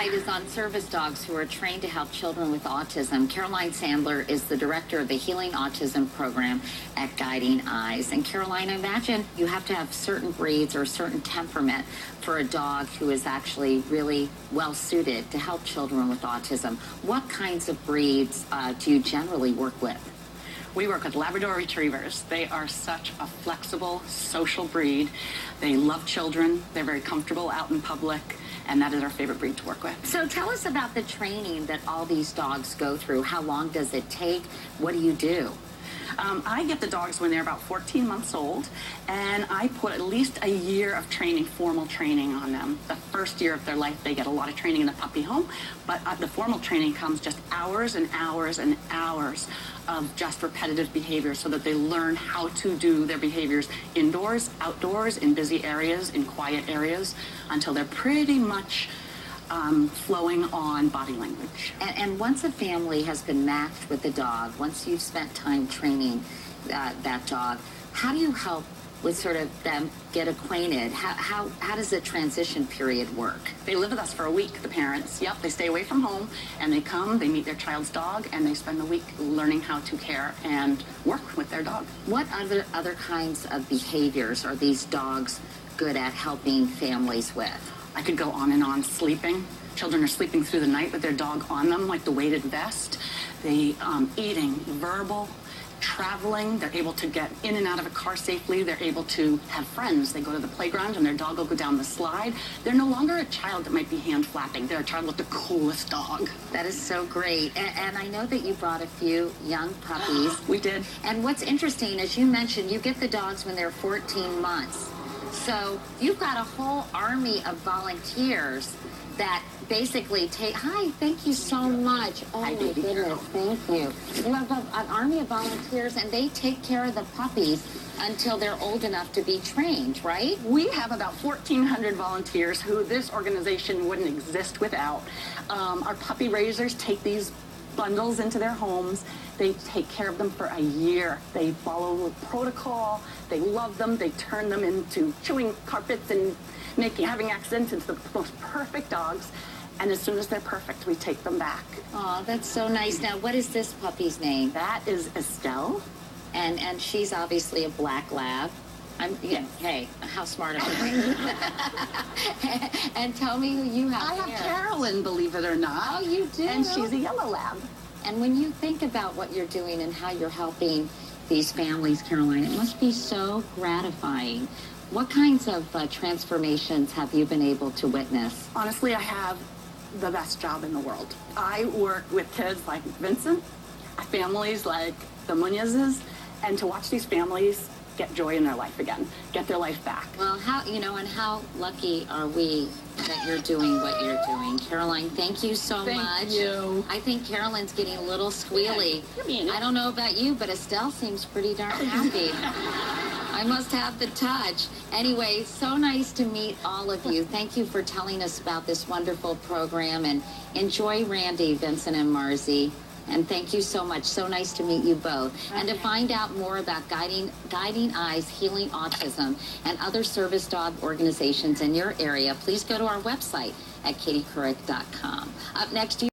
spotlight is on service dogs who are trained to help children with autism. Caroline Sandler is the director of the Healing Autism Program at Guiding Eyes. And Caroline, I imagine you have to have certain breeds or certain temperament for a dog who is actually really well suited to help children with autism. What kinds of breeds do you generally work with? We work with Labrador Retrievers. They are such a flexible, social breed. They love children. They're very comfortable out in public, and that is our favorite breed to work with. So tell us about the training that all these dogs go through. How long does it take? What do you do? I get the dogs when they're about 14 months old, and I put at least a year of training, formal training on them. The first year of their life, they get a lot of training in the puppy home, but the formal training comes just hours and hours and hours of just repetitive behavior so that they learn how to do their behaviors indoors, outdoors, in busy areas, in quiet areas, until they're pretty much flowing on body language. And once a family has been matched with a dog, once you've spent time training that dog, how do you help with sort of them get acquainted? How does the transition period work? They live with us for a week, the parents. Yep, they stay away from home, and they come, they meet their child's dog, and they spend the week learning how to care and work with their dog. What other kinds of behaviors are these dogs good at helping families with? I could go on and on. Sleeping. Children are sleeping through the night with their dog on them, like the weighted vest. They eating, verbal, traveling. They're able to get in and out of a car safely. They're able to have friends. They go to the playground and their dog will go down the slide. They're no longer a child that might be hand flapping. They're a child with the coolest dog. That is so great. And I know that you brought a few young puppies. We did. And what's interesting, as you mentioned, you get the dogs when they're 14 months. So you've got a whole army of volunteers that basically take... Hi, thank you so much. Oh, my goodness, thank you. You have an army of volunteers, and they take care of the puppies until they're old enough to be trained, right? We have about 1,400 volunteers who this organization wouldn't exist without. Our puppy raisers take these bundles into their homes. They take care of them for a year. They follow the protocol. They love them. They turn them into chewing carpets and having accidents into the most perfect dogs. And as soon as they're perfect, we take them back. Oh, that's so nice. Now, what is this puppy's name? That is Estelle. And she's obviously a black lab. Hey, how smart am I? And tell me who you have. I have Carolyn, believe it or not. Oh, you do? And she's a yellow lab. And when you think about what you're doing and how you're helping these families, Caroline, it must be so gratifying. What kinds of transformations have you been able to witness? Honestly, I have the best job in the world. I work with kids like Vincent, families like the Munozes, and to watch these families get joy in their life again, get their life back. Well, how lucky are we that you're doing what you're doing. Caroline, thank you so much. Thank you. I think Carolyn's getting a little squealy. Yeah, I don't know about you, but Estelle seems pretty darn happy. I must have the touch. Anyway, so nice to meet all of you. Thank you for telling us about this wonderful program, and enjoy Randy, Vincent, and Marzi. And thank you so much. So nice to meet you both. Okay. And to find out more about Guiding Eyes, Healing Autism, and other service dog organizations in your area, please go to our website at katiecouric.com. Up next,